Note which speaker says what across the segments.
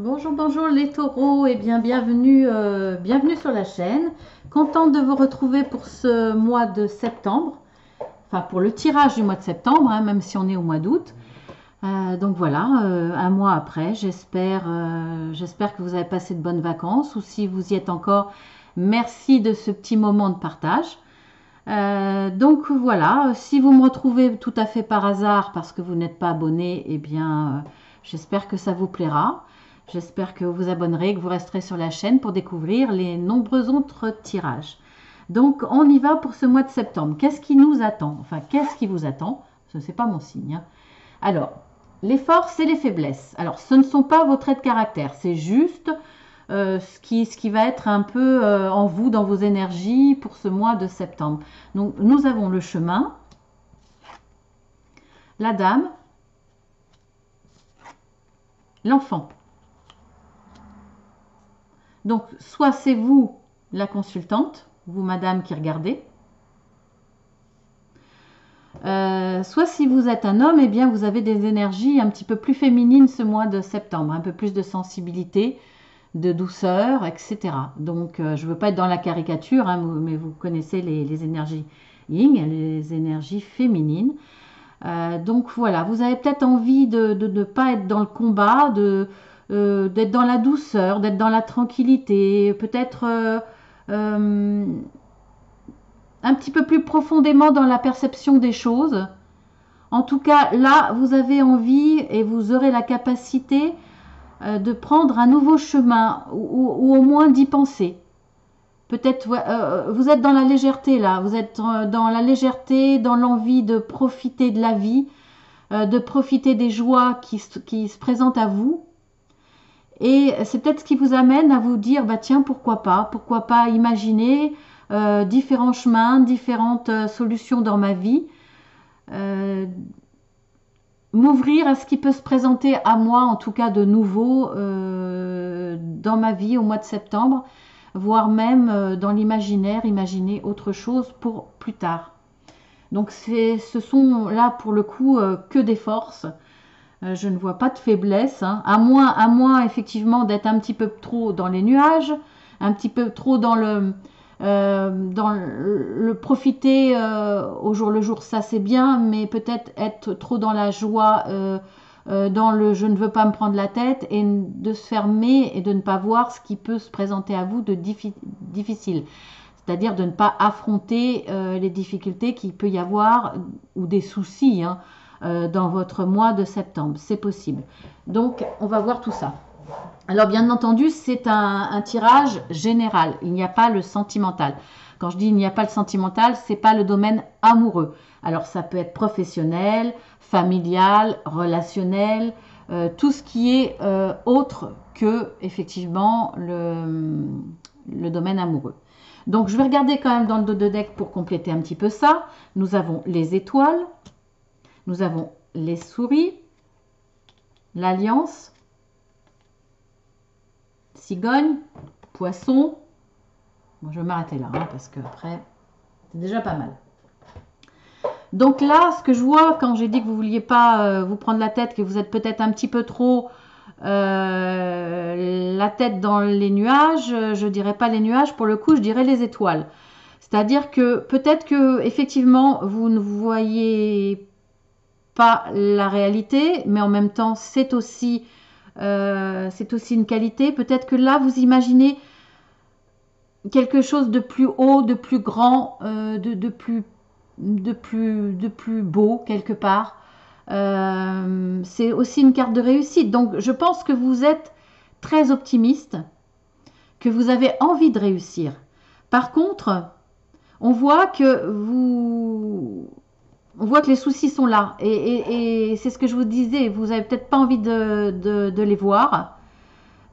Speaker 1: Bonjour, bonjour les taureaux et bien bienvenue, bienvenue sur la chaîne. Contente de vous retrouver pour ce mois de septembre, enfin pour le tirage du mois de septembre, hein, même si on est au mois d'août. Donc voilà, un mois après, j'espère que vous avez passé de bonnes vacances ou si vous y êtes encore, merci de ce petit moment de partage. Donc voilà, si vous me retrouvez tout à fait par hasard parce que vous n'êtes pas abonné, eh bien j'espère que ça vous plaira. J'espère que vous vous abonnerez, que vous resterez sur la chaîne pour découvrir les nombreux autres tirages. Donc on y va pour ce mois de septembre. Qu'est-ce qui nous attend? Enfin, qu'est-ce qui vous attend? Ce n'est pas mon signe, hein. Alors, les forces et les faiblesses. Alors, ce ne sont pas vos traits de caractère, c'est juste ce qui va être un peu en vous, dans vos énergies pour ce mois de septembre. Donc, nous avons le chemin, la dame, l'enfant. Donc, soit c'est vous, la consultante, vous, madame, qui regardez. Soit si vous êtes un homme, eh bien, vous avez des énergies un petit peu plus féminines ce mois de septembre, un peu plus de sensibilité, de douceur, etc. Donc, je ne veux pas être dans la caricature, hein, mais vous connaissez les énergies yin, les énergies féminines. Donc voilà, vous avez peut-être envie de ne pas être dans le combat, d'être dans la douceur, d'être dans la tranquillité, peut-être un petit peu plus profondément dans la perception des choses. En tout cas, là, vous avez envie et vous aurez la capacité de prendre un nouveau chemin ou au moins d'y penser. Peut-être vous êtes dans la légèreté là, vous êtes dans la légèreté, dans l'envie de profiter de la vie, de profiter des joies qui se présentent à vous. Et c'est peut-être ce qui vous amène à vous dire, bah tiens, pourquoi pas imaginer différents chemins, différentes solutions dans ma vie, euh, m'ouvrir à ce qui peut se présenter à moi, en tout cas de nouveau, dans ma vie au mois de septembre, voire même dans l'imaginaire, imaginer autre chose pour plus tard. Donc ce sont là pour le coup que des forces. Je ne vois pas de faiblesse, hein. À moins effectivement d'être un petit peu trop dans les nuages, un petit peu trop dans le profiter au jour le jour, ça c'est bien, mais peut-être être trop dans la joie, dans le je ne veux pas me prendre la tête et de se fermer et de ne pas voir ce qui peut se présenter à vous de difficile. C'est-à-dire de ne pas affronter les difficultés qu'il peut y avoir ou des soucis, hein, dans votre mois de septembre. C'est possible. Donc, on va voir tout ça. Alors, bien entendu, c'est un tirage général. Il n'y a pas le sentimental. Quand je dis il n'y a pas le sentimental, c'est pas le domaine amoureux. Alors, ça peut être professionnel, familial, relationnel, tout ce qui est autre que, effectivement, le domaine amoureux. Donc, je vais regarder quand même dans le dos de deck pour compléter un petit peu ça. Nous avons les étoiles, nous avons les souris, l'alliance, cigogne, poisson. Bon, je vais m'arrêter là, hein, parce que après, c'est déjà pas mal. Donc là, ce que je vois quand j'ai dit que vous ne vouliez pas vous prendre la tête, que vous êtes peut-être un petit peu trop la tête dans les nuages, je dirais pas les nuages, pour le coup, je dirais les étoiles. C'est-à-dire que peut-être que effectivement, vous ne voyez pas la réalité, mais en même temps, c'est aussi une qualité. Peut-être que là, vous imaginez quelque chose de plus haut, de plus grand, de plus beau quelque part. C'est aussi une carte de réussite. Donc, je pense que vous êtes très optimiste, que vous avez envie de réussir. Par contre, on voit que les soucis sont là. Et c'est ce que je vous disais, vous n'avez peut-être pas envie de les voir.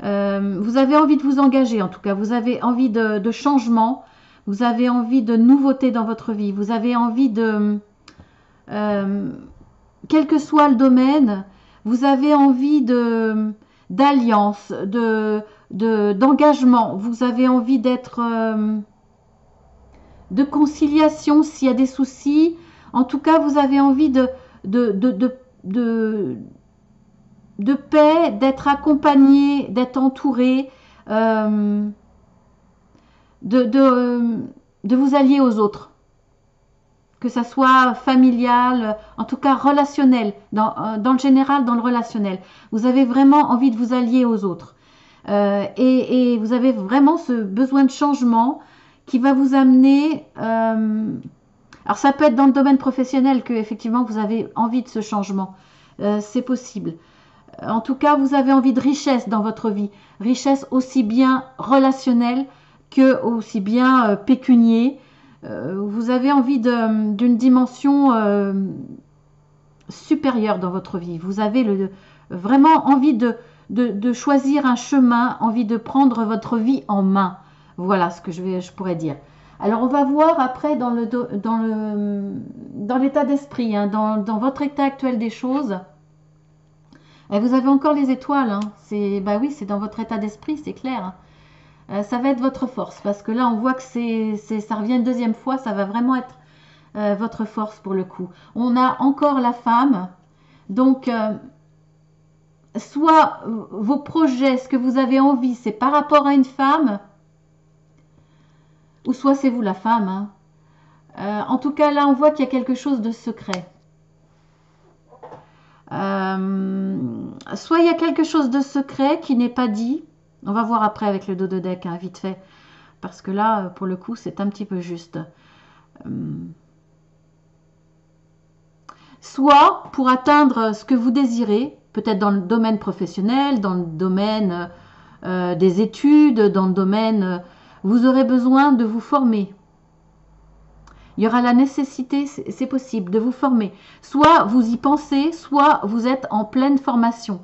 Speaker 1: Vous avez envie de vous engager, en tout cas. Vous avez envie de changement. Vous avez envie de nouveautés dans votre vie. Vous avez envie de... quel que soit le domaine, vous avez envie d'alliance, d'engagement. Vous avez envie d'être... de conciliation s'il y a des soucis. En tout cas, vous avez envie de de paix, d'être accompagné, d'être entouré, de vous allier aux autres. Que ça soit familial, en tout cas relationnel, dans le général, dans le relationnel. Vous avez vraiment envie de vous allier aux autres. Et vous avez vraiment ce besoin de changement qui va vous amener... alors ça peut être dans le domaine professionnel que effectivement vous avez envie de ce changement. C'est possible. En tout cas, vous avez envie de richesse dans votre vie. Richesse aussi bien relationnelle que aussi bien pécunier. Vous avez envie d'une dimension supérieure dans votre vie. Vous avez vraiment envie de choisir un chemin, envie de prendre votre vie en main. Voilà ce que je pourrais dire. Alors on va voir après dans l'état d'esprit, hein, dans votre état actuel des choses. Et vous avez encore les étoiles. Hein. Bah oui, c'est dans votre état d'esprit, c'est clair. Ça va être votre force parce que là on voit que ça revient une deuxième fois, ça va vraiment être votre force pour le coup. On a encore la femme, donc soit vos projets, ce que vous avez envie, c'est par rapport à une femme, ou soit c'est vous la femme. Hein. En tout cas là on voit qu'il y a quelque chose de secret. Soit il y a quelque chose de secret qui n'est pas dit. On va voir après avec le dos de deck, hein, vite fait. Parce que là, pour le coup, c'est un petit peu juste. Soit pour atteindre ce que vous désirez, peut-être dans le domaine professionnel, dans le domaine des études, dans le domaine... vous aurez besoin de vous former. Il y aura la nécessité, c'est possible, de vous former. Soit vous y pensez, soit vous êtes en pleine formation.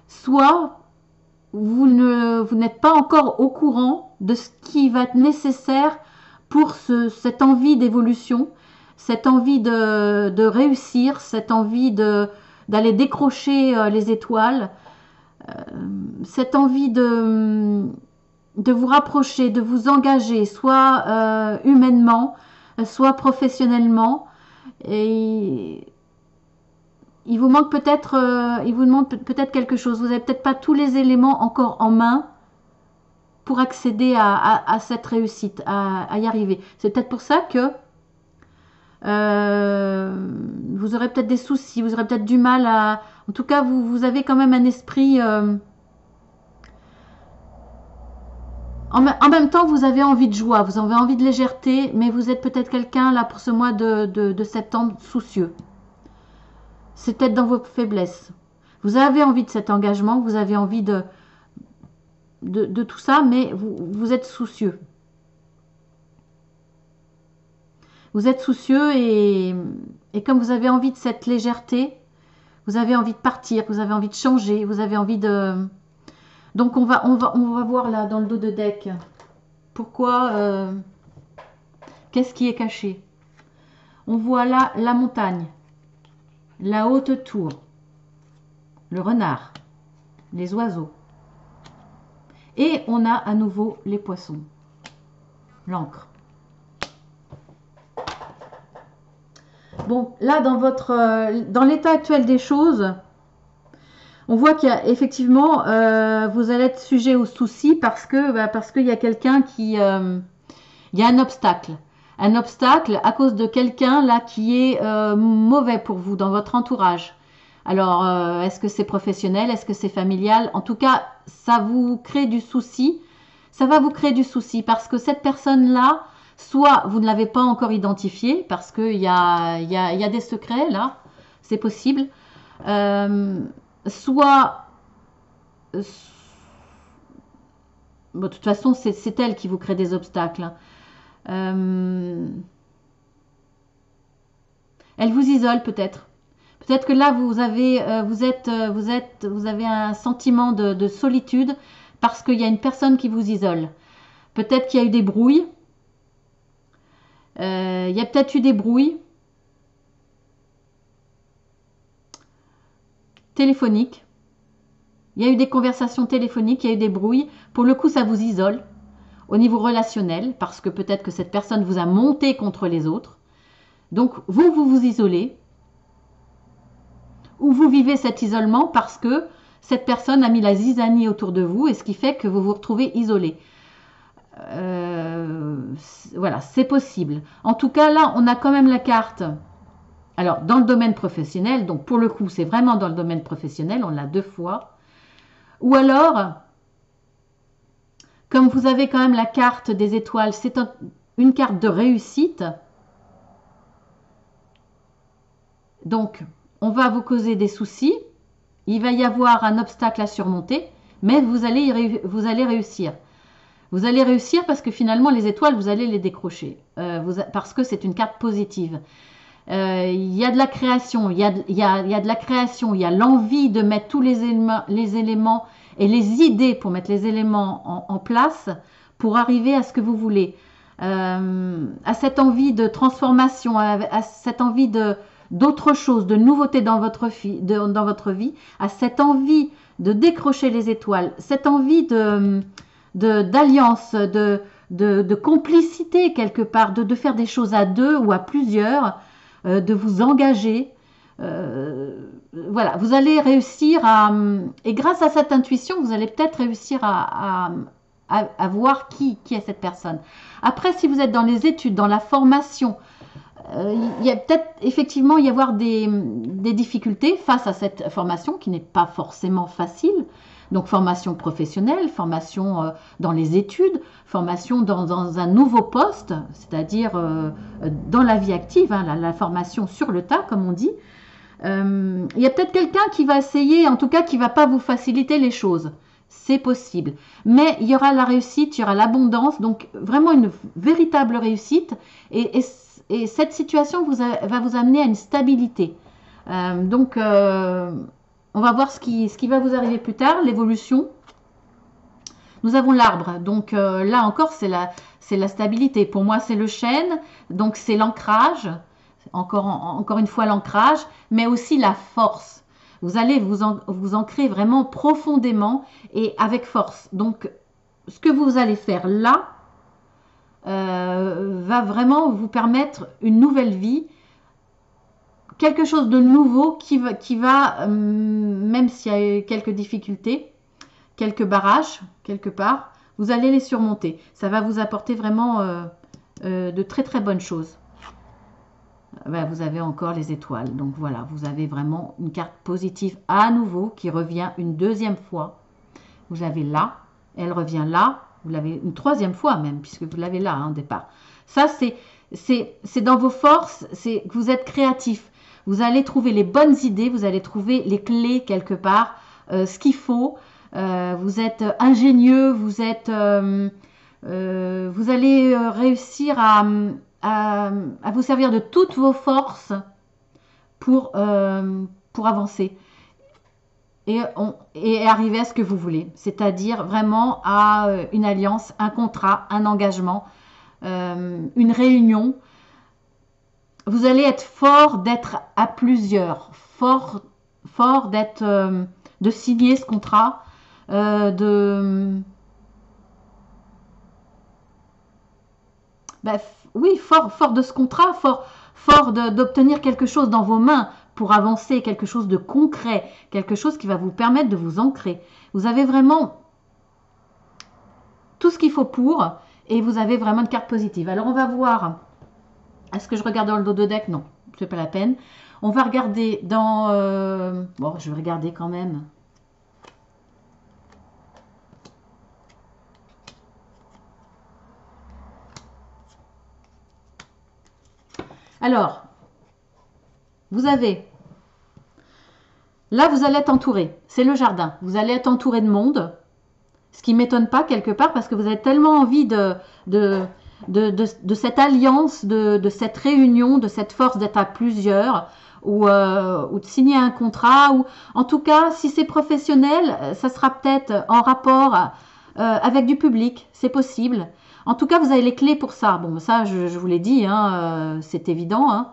Speaker 1: Soit vous n'êtes pas encore au courant de ce qui va être nécessaire pour cette envie d'évolution, cette envie de réussir, cette envie d'aller décrocher les étoiles, cette envie de vous rapprocher, de vous engager, soit humainement, soit professionnellement. Et il vous manque peut-être quelque chose. Vous n'avez peut-être pas tous les éléments encore en main pour accéder à cette réussite, à y arriver. C'est peut-être pour ça que vous aurez peut-être des soucis, vous aurez peut-être du mal à... En tout cas, vous avez quand même un esprit... En même temps, vous avez envie de joie, vous avez envie de légèreté, mais vous êtes peut-être quelqu'un, là, pour ce mois de septembre, soucieux. C'est peut-être dans vos faiblesses. Vous avez envie de cet engagement, vous avez envie de tout ça, mais vous êtes soucieux. Vous êtes soucieux et comme vous avez envie de cette légèreté, vous avez envie de partir, vous avez envie de changer, vous avez envie de... Donc on va voir là dans le dos de deck. Pourquoi qu'est-ce qui est caché? On voit là la montagne, la haute tour, le renard, les oiseaux. Et on a à nouveau les poissons, l'encre. Bon, là dans l'état actuel des choses, on voit qu'il y a effectivement, vous allez être sujet aux soucis parce qu'il y a quelqu'un qui... il y a un obstacle. Un obstacle à cause de quelqu'un là qui est mauvais pour vous dans votre entourage. Alors, est-ce que c'est professionnel? Est-ce que c'est familial? En tout cas, ça vous crée du souci. Ça va vous créer du souci parce que cette personne-là, soit vous ne l'avez pas encore identifiée parce qu'il y a des secrets là, c'est possible. Soit... Bon, de toute façon, c'est elle qui vous crée des obstacles. Elle vous isole peut-être. Peut-être que là, vous avez un sentiment de solitude parce qu'il y a une personne qui vous isole. Peut-être qu'il y a eu des brouilles. Il y a peut-être eu des brouilles téléphoniques. Il y a eu des conversations téléphoniques, il y a eu des brouilles. Pour le coup, ça vous isole au niveau relationnel parce que peut-être que cette personne vous a monté contre les autres. Donc, vous isolez, ou vous vivez cet isolement parce que cette personne a mis la zizanie autour de vous, et ce qui fait que vous vous retrouvez isolé. Voilà, c'est possible. En tout cas, là, on a quand même la carte. Alors, dans le domaine professionnel, donc pour le coup, c'est vraiment dans le domaine professionnel, on l'a 2 fois. Ou alors, comme vous avez quand même la carte des étoiles, c'est une carte de réussite. Donc, on va vous causer des soucis. Il va y avoir un obstacle à surmonter, mais vous allez réussir. Vous allez réussir parce que finalement, les étoiles, vous allez les décrocher. Parce que c'est une carte positive. Il y a de la création, il y a de la création, il y a l'envie de mettre tous les éléments et les idées pour mettre les éléments en place pour arriver à ce que vous voulez. À cette envie de transformation, à cette envie d'autre chose, de nouveauté dans votre vie, à cette envie de décrocher les étoiles, cette envie d'alliance, de complicité quelque part, de faire des choses à 2 ou à plusieurs, de vous engager. Voilà, vous allez réussir et grâce à cette intuition, vous allez peut-être réussir à voir qui est cette personne. Après, si vous êtes dans les études, dans la formation, il y a peut-être effectivement y avoir des difficultés face à cette formation qui n'est pas forcément facile. Donc formation professionnelle, formation dans les études, formation dans un nouveau poste, c'est-à-dire dans la vie active, hein, la formation sur le tas, comme on dit. Il y a peut-être quelqu'un qui va essayer, en tout cas qui ne va pas vous faciliter les choses. C'est possible. Mais il y aura la réussite, il y aura l'abondance, donc vraiment une véritable réussite. Et cette situation va vous amener à une stabilité. On va voir ce qui va vous arriver plus tard, l'évolution. Nous avons l'arbre, donc là encore c'est la stabilité. Pour moi c'est le chêne, donc c'est l'ancrage, encore une fois l'ancrage, mais aussi la force. Vous allez vous ancrer vraiment profondément et avec force. Donc ce que vous allez faire là va vraiment vous permettre une nouvelle vie, quelque chose de nouveau qui va même s'il y a quelques difficultés, quelques barrages quelque part, vous allez les surmonter. Ça va vous apporter vraiment de très très bonnes choses. Vous avez encore les étoiles. Donc voilà, vous avez vraiment une carte positive à nouveau qui revient une 2e fois. Vous avez là, elle revient là, vous l'avez une 3e fois même, puisque vous l'avez là au départ. Ça, c'est dans vos forces, c'est que vous êtes créatif. Vous allez trouver les bonnes idées, vous allez trouver les clés quelque part, ce qu'il faut. Vous êtes ingénieux, vous allez réussir à vous servir de toutes vos forces pour avancer et arriver à ce que vous voulez, c'est-à-dire vraiment à une alliance, un contrat, un engagement, une réunion. Vous allez être fort d'être à plusieurs, fort de signer ce contrat, oui, fort de ce contrat, fort d'obtenir quelque chose dans vos mains pour avancer, quelque chose de concret, quelque chose qui va vous permettre de vous ancrer. Vous avez vraiment tout ce qu'il faut pour, et vous avez vraiment une carte positive. Alors on va voir, est-ce que je regarde dans le dos de deck? Non, c'est pas la peine. On va regarder dans... bon, je vais regarder quand même. Alors, vous avez... Là, vous allez être entouré. C'est le jardin. Vous allez être entouré de monde. Ce qui ne m'étonne pas quelque part parce que vous avez tellement envie de cette alliance, de cette réunion, de cette force d'être à plusieurs ou de signer un contrat. Ou en tout cas, si c'est professionnel, ça sera peut-être en rapport avec du public. C'est possible. En tout cas, vous avez les clés pour ça. Bon, ça, je vous l'ai dit, hein, c'est évident. Hein.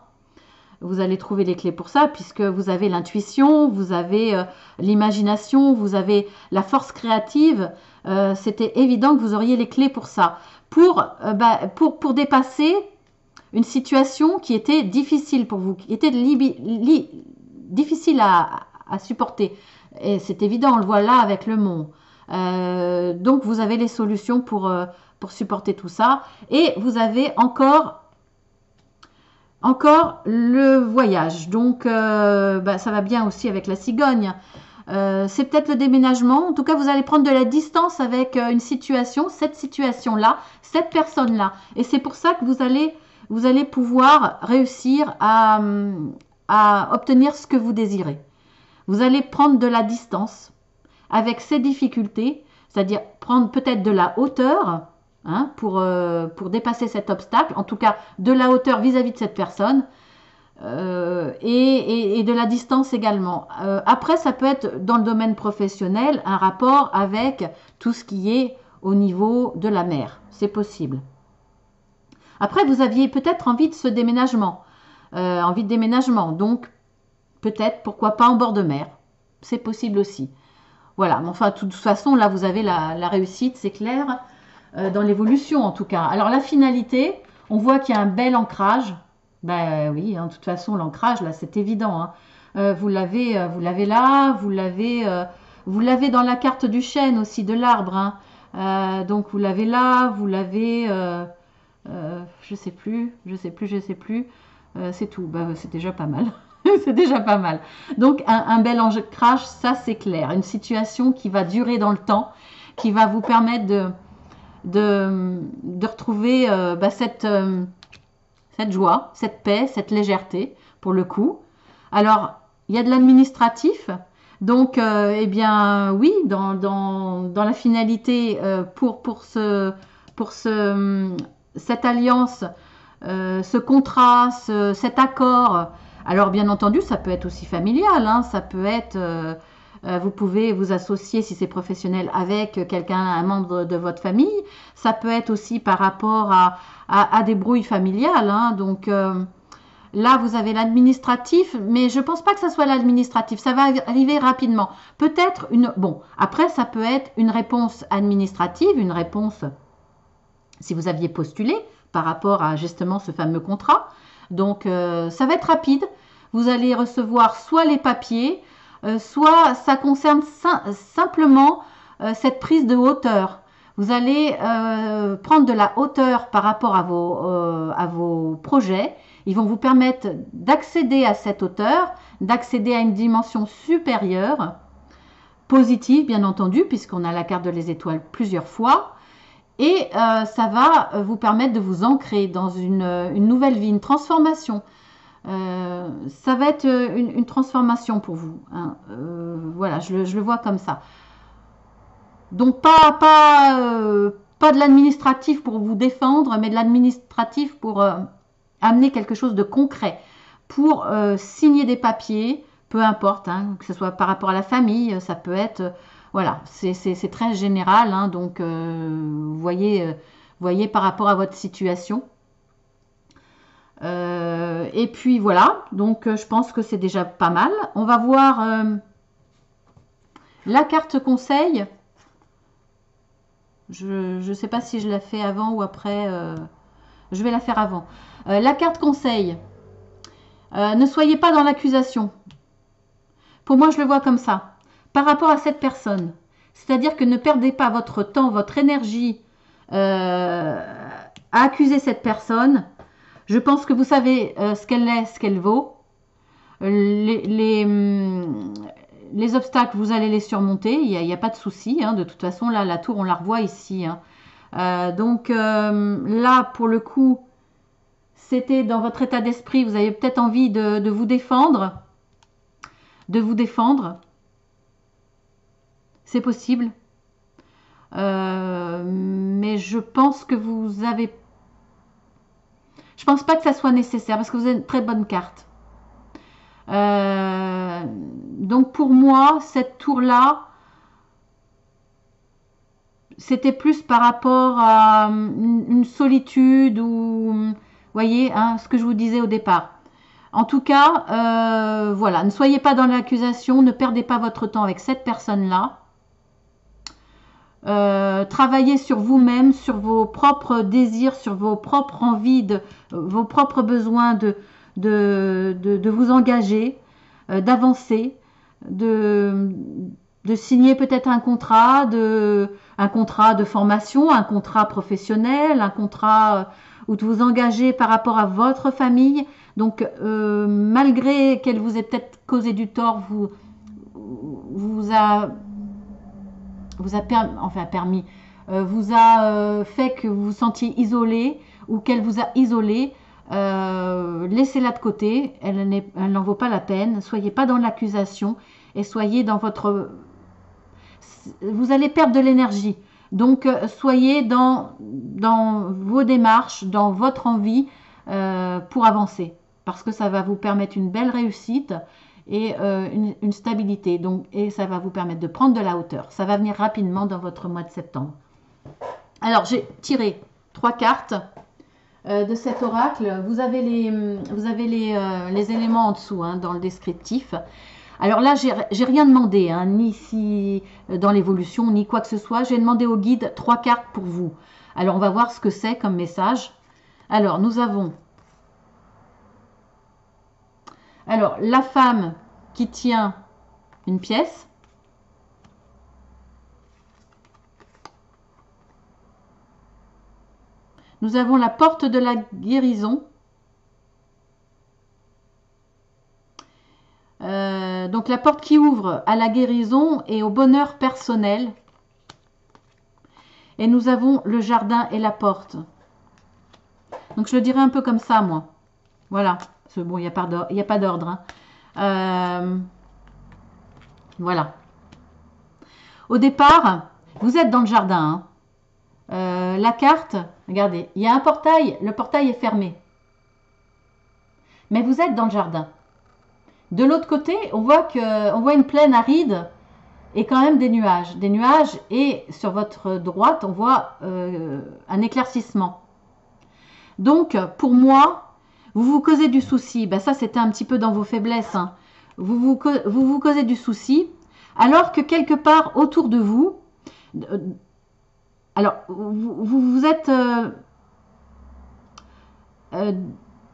Speaker 1: Vous allez trouver les clés pour ça, puisque vous avez l'intuition, vous avez l'imagination, vous avez la force créative. C'était évident que vous auriez les clés pour ça. Pour dépasser une situation qui était difficile pour vous, qui était difficile à supporter. Et c'est évident, on le voit là avec le mont. Donc vous avez les solutions pour supporter tout ça. Et vous avez encore le voyage. Donc ça va bien aussi avec la cigogne. C'est peut-être le déménagement. En tout cas, vous allez prendre de la distance avec une situation, cette situation-là, cette personne-là. Et c'est pour ça que vous allez pouvoir réussir à obtenir ce que vous désirez. Vous allez prendre de la distance avec ces difficultés, c'est-à-dire prendre peut-être de la hauteur hein, pour dépasser cet obstacle, en tout cas de la hauteur vis-à-vis de cette personne. Et de la distance également. Après, ça peut être dans le domaine professionnel, un rapport avec tout ce qui est au niveau de la mer. C'est possible. Après, vous aviez peut-être envie de ce déménagement. Donc peut-être, pourquoi pas en bord de mer. C'est possible aussi. Voilà, mais enfin, de toute façon, là, vous avez la réussite, c'est clair, dans l'évolution en tout cas. Alors la finalité, on voit qu'il y a un bel ancrage. Ben oui, hein, de toute façon, l'ancrage, là, c'est évident. Hein. Vous l'avez là, vous l'avez dans la carte du chêne aussi, de l'arbre. Hein. Donc, vous l'avez là, vous l'avez, je sais plus. C'est tout. Ben, c'est déjà pas mal. C'est déjà pas mal. Donc, un bel ancrage, ça, c'est clair. Une situation qui va durer dans le temps, qui va vous permettre de retrouver cette joie, cette paix, cette légèreté, pour le coup. Alors, il y a de l'administratif. Donc, eh bien, oui, dans la finalité, cette alliance, ce contrat, cet accord. Alors, bien entendu, ça peut être aussi familial. Hein, ça peut être... vous pouvez vous associer, si c'est professionnel, avec quelqu'un, un membre de votre famille. Ça peut être aussi par rapport à des brouilles familiales. Hein. Donc là, vous avez l'administratif, mais je ne pense pas que ça soit l'administratif. Ça va arriver rapidement. Peut-être une... Bon, après, ça peut être une réponse administrative, une réponse, si vous aviez postulé, par rapport à justement ce fameux contrat. Donc, ça va être rapide. Vous allez recevoir soit les papiers, soit ça concerne simplement cette prise de hauteur. Vous allez prendre de la hauteur par rapport à vos projets. Ils vont vous permettre d'accéder à cette hauteur, d'accéder à une dimension supérieure, positive bien entendu, puisqu'on a la carte des étoiles plusieurs fois. Et ça va vous permettre de vous ancrer dans une nouvelle vie, une transformation. Ça va être une transformation pour vous. Hein. Voilà, je le vois comme ça. Donc pas de l'administratif pour vous défendre, mais de l'administratif pour amener quelque chose de concret, pour signer des papiers, peu importe, hein, que ce soit par rapport à la famille, ça peut être... Voilà, c'est très général, hein, donc voyez par rapport à votre situation. Et puis voilà, donc je pense que c'est déjà pas mal. On va voir la carte conseil. Je ne sais pas si je la fais avant ou après. Je vais la faire avant. La carte conseil. Ne soyez pas dans l'accusation. Pour moi, je le vois comme ça. Par rapport à cette personne. C'est-à-dire que ne perdez pas votre temps, votre énergie à accuser cette personne. Je pense que vous savez ce qu'elle est, ce qu'elle vaut. Les obstacles, vous allez les surmonter. Il n'y a pas de souci. Hein. De toute façon, là, la tour, on la revoit ici. Hein. Donc là, pour le coup, c'était dans votre état d'esprit. Vous avez peut-être envie de vous défendre. De vous défendre. C'est possible. Mais je pense que vous avez... Je pense pas que ça soit nécessaire parce que vous avez une très bonne carte. Donc pour moi, cette tour-là, c'était plus par rapport à une solitude ou... voyez, hein, ce que je vous disais au départ. En tout cas, voilà, ne soyez pas dans l'accusation, ne perdez pas votre temps avec cette personne-là. travailler sur vous-même, sur vos propres désirs, sur vos propres envies, vos propres besoins de vous engager, d'avancer, de signer peut-être un contrat de formation, un contrat professionnel, un contrat où vous engagez par rapport à votre famille. Donc, malgré qu'elle vous ait peut-être causé du tort, vous a fait que vous vous sentiez isolé ou qu'elle vous a isolé, laissez-la de côté, elle n'en vaut pas la peine, soyez pas dans l'accusation et soyez dans votre... Vous allez perdre de l'énergie, donc soyez dans vos démarches, dans votre envie pour avancer, parce que ça va vous permettre une belle réussite et une stabilité, donc, et ça va vous permettre de prendre de la hauteur. Ça va venir rapidement dans votre mois de septembre. Alors, j'ai tiré 3 cartes de cet oracle. Vous avez les éléments en dessous, hein, dans le descriptif. Alors là, j'ai rien demandé, hein, ni si dans l'évolution, ni quoi que ce soit. J'ai demandé au guide 3 cartes pour vous. Alors, on va voir ce que c'est comme message. Alors, nous avons... Alors, la femme qui tient une pièce. Nous avons la porte de la guérison. Donc la porte qui ouvre à la guérison et au bonheur personnel. Et nous avons le jardin et la porte. Donc je le dirais un peu comme ça, moi. Voilà. Bon, il n'y a pas d'ordre. Hein. Voilà. Au départ, vous êtes dans le jardin. Hein. La carte, regardez, il y a un portail. Le portail est fermé. Mais vous êtes dans le jardin. De l'autre côté, on voit une plaine aride et quand même des nuages. Des nuages et sur votre droite, on voit un éclaircissement. Donc, pour moi, vous vous causez du souci. Ben, ça, c'était un petit peu dans vos faiblesses. Hein. Vous vous causez du souci, alors que quelque part autour de vous, alors, vous êtes...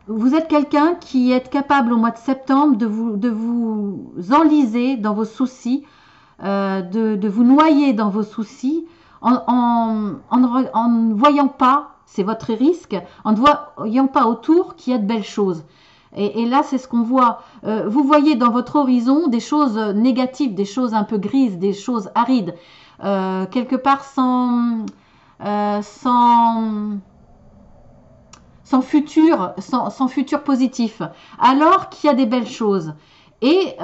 Speaker 1: vous êtes quelqu'un qui est capable au mois de septembre de vous enliser dans vos soucis, de vous noyer dans vos soucis en ne voyant pas, c'est votre risque, en ne voyant pas autour qu'il y a de belles choses. Et là, c'est ce qu'on voit. Vous voyez dans votre horizon des choses négatives, des choses un peu grises, des choses arides, quelque part sans futur positif, alors qu'il y a des belles choses. Et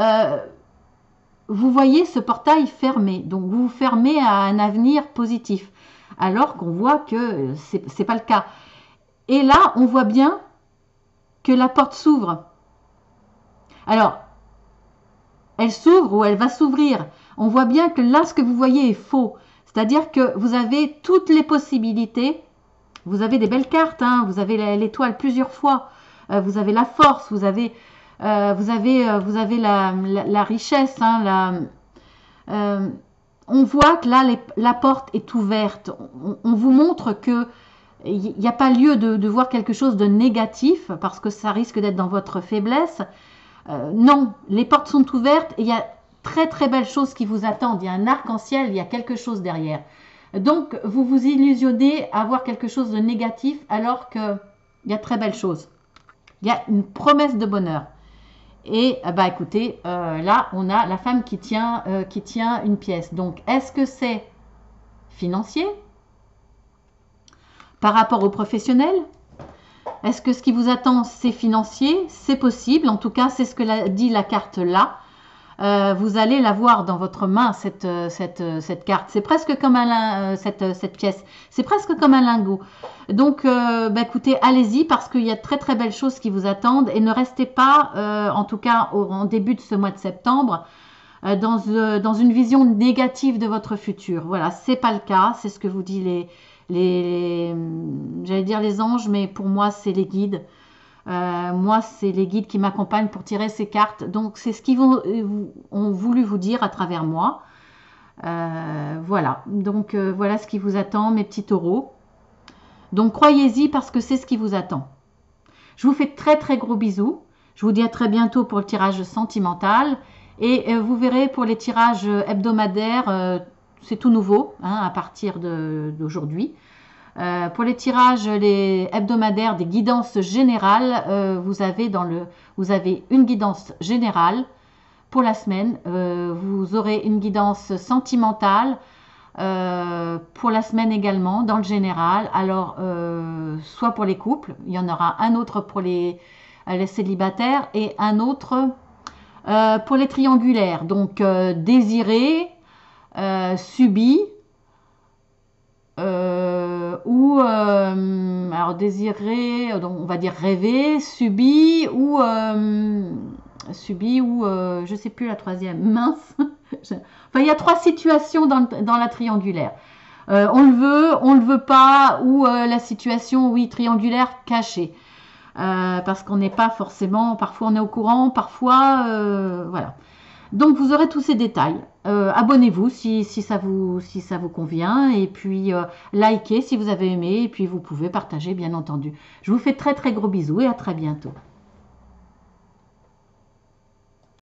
Speaker 1: vous voyez ce portail fermé, donc vous vous fermez à un avenir positif, alors qu'on voit que c'est pas le cas. Et là, on voit bien que la porte s'ouvre. Alors, elle s'ouvre ou elle va s'ouvrir. On voit bien que là, ce que vous voyez est faux. C'est-à-dire que vous avez toutes les possibilités. Vous avez des belles cartes, hein, vous avez l'étoile plusieurs fois, vous avez la force, vous avez la richesse. Hein, on voit que là, la porte est ouverte. On vous montre que il n'y a pas lieu de voir quelque chose de négatif, parce que ça risque d'être dans votre faiblesse. Non, les portes sont ouvertes et il y a très très belles choses qui vous attendent. Il y a un arc-en-ciel, il y a quelque chose derrière. Donc, vous vous illusionnez à voir quelque chose de négatif alors qu'il y a très belles choses. Il y a une promesse de bonheur. Et, bah écoutez, là, on a la femme qui tient une pièce. Donc, est-ce que c'est financier par rapport aux professionnels? Est-ce que ce qui vous attend, c'est financier? C'est possible. En tout cas, c'est ce que dit la carte là. Vous allez la voir dans votre main, cette carte. C'est presque comme cette pièce. C'est presque comme un lingot. Donc, bah, écoutez, allez-y parce qu'il y a très très belles choses qui vous attendent. Et ne restez pas, en tout cas en début de ce mois de septembre, dans une vision négative de votre futur. Voilà, c'est pas le cas. C'est ce que vous dit j'allais dire les anges, mais pour moi, c'est les guides. Moi, c'est les guides qui m'accompagnent pour tirer ces cartes. Donc, c'est ce qu'ils ont voulu vous dire à travers moi. Voilà, donc voilà ce qui vous attend, mes petits taureaux. Donc croyez-y parce que c'est ce qui vous attend. Je vous fais très très gros bisous. Je vous dis à très bientôt pour le tirage sentimental. Et vous verrez pour les tirages hebdomadaires, c'est tout nouveau hein, à partir d'aujourd'hui. Pour les tirages les hebdomadaires des guidances générales, vous avez une guidance générale pour la semaine. Vous aurez une guidance sentimentale pour la semaine également dans le général. Alors soit pour les couples, il y en aura un autre pour les célibataires et un autre pour les triangulaires. Donc désiré, subi ou alors désiré, donc on va dire rêvé, subi ou je sais plus la troisième, mince. Enfin, il y a 3 situations dans la triangulaire. On le veut pas, ou la situation, oui, triangulaire cachée. Parce qu'on n'est pas forcément, parfois on est au courant, parfois, voilà. Donc vous aurez tous ces détails. Abonnez-vous si ça vous convient, et puis likez si vous avez aimé, et puis vous pouvez partager bien entendu. Je vous fais très très gros bisous et à très bientôt.